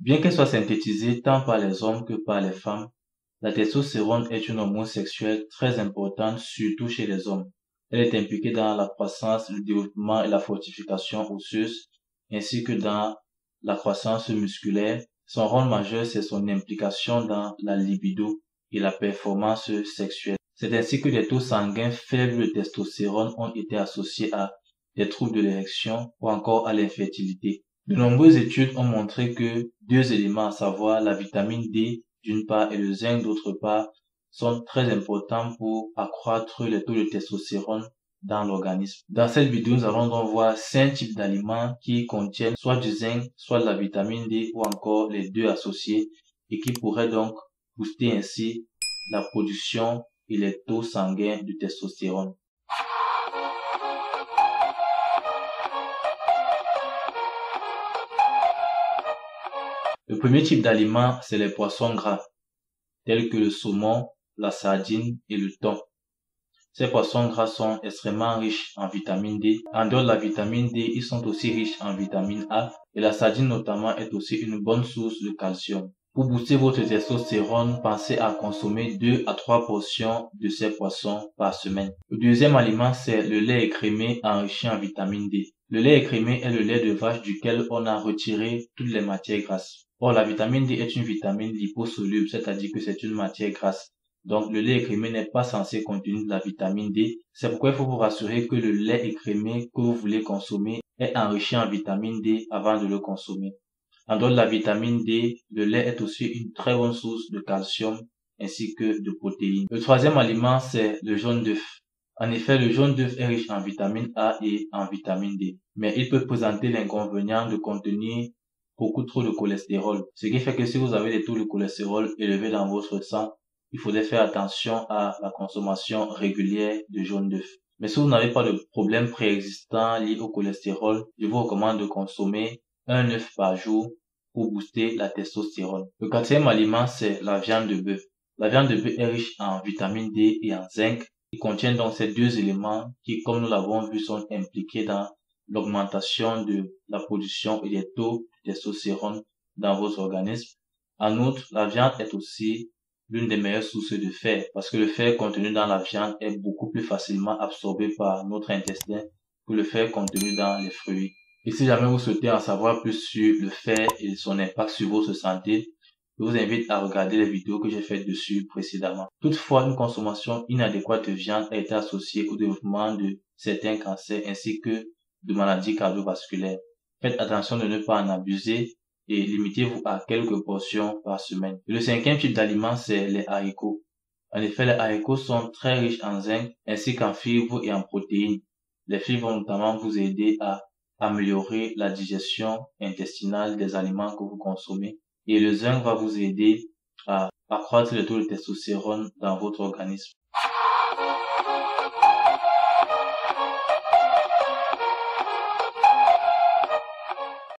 Bien qu'elle soit synthétisée tant par les hommes que par les femmes, la testostérone est une hormone sexuelle très importante, surtout chez les hommes. Elle est impliquée dans la croissance, le développement et la fortification osseuse, ainsi que dans la croissance musculaire. Son rôle majeur, c'est son implication dans la libido et la performance sexuelle. C'est ainsi que des taux sanguins faibles de testostérone ont été associés à des troubles de l'érection ou encore à l'infertilité. De nombreuses études ont montré que deux éléments, à savoir la vitamine D d'une part et le zinc d'autre part, sont très importants pour accroître les taux de testostérone dans l'organisme. Dans cette vidéo, nous allons donc voir 5 types d'aliments qui contiennent soit du zinc, soit de la vitamine D ou encore les deux associés et qui pourraient donc booster ainsi la production et les taux sanguins de testostérone. Le premier type d'aliments, c'est les poissons gras, tels que le saumon, la sardine et le thon. Ces poissons gras sont extrêmement riches en vitamine D. En dehors de la vitamine D, ils sont aussi riches en vitamine A et la sardine notamment est aussi une bonne source de calcium. Pour booster votre testostérone, pensez à consommer 2 à 3 portions de ces poissons par semaine. Le deuxième aliment, c'est le lait écrémé enrichi en vitamine D. Le lait écrémé est le lait de vache duquel on a retiré toutes les matières grasses. Or, la vitamine D est une vitamine liposoluble, c'est-à-dire que c'est une matière grasse. Donc, le lait écrémé n'est pas censé contenir de la vitamine D. C'est pourquoi il faut vous rassurer que le lait écrémé que vous voulez consommer est enrichi en vitamine D avant de le consommer. En dehors de la vitamine D, le lait est aussi une très bonne source de calcium ainsi que de protéines. Le troisième aliment, c'est le jaune d'œuf. En effet, le jaune d'œuf est riche en vitamine A et en vitamine D. Mais il peut présenter l'inconvénient de contenir beaucoup trop de cholestérol. Ce qui fait que si vous avez des taux de cholestérol élevés dans votre sang, il faudrait faire attention à la consommation régulière de jaune d'œuf. Mais si vous n'avez pas de problème préexistant lié au cholestérol, je vous recommande de consommer un œuf par jour pour booster la testostérone. Le quatrième aliment, c'est la viande de bœuf. La viande de bœuf est riche en vitamine D et en zinc. Il contient donc ces deux éléments qui, comme nous l'avons vu, sont impliqués dans l'augmentation de la production et des taux de testostérone dans votre organisme. En outre, la viande est aussi l'une des meilleures sources de fer parce que le fer contenu dans la viande est beaucoup plus facilement absorbé par notre intestin que le fer contenu dans les fruits. Et si jamais vous souhaitez en savoir plus sur le fer et son impact sur votre santé, je vous invite à regarder les vidéos que j'ai faites dessus précédemment. Toutefois, une consommation inadéquate de viande a été associée au développement de certains cancers ainsi que de maladies cardiovasculaires. Faites attention de ne pas en abuser et limitez-vous à quelques portions par semaine. Et le cinquième type d'aliment, c'est les haricots. En effet, les haricots sont très riches en zinc ainsi qu'en fibres et en protéines. Les fibres vont notamment vous aider à améliorer la digestion intestinale des aliments que vous consommez. Et le zinc va vous aider à accroître le taux de testostérone dans votre organisme.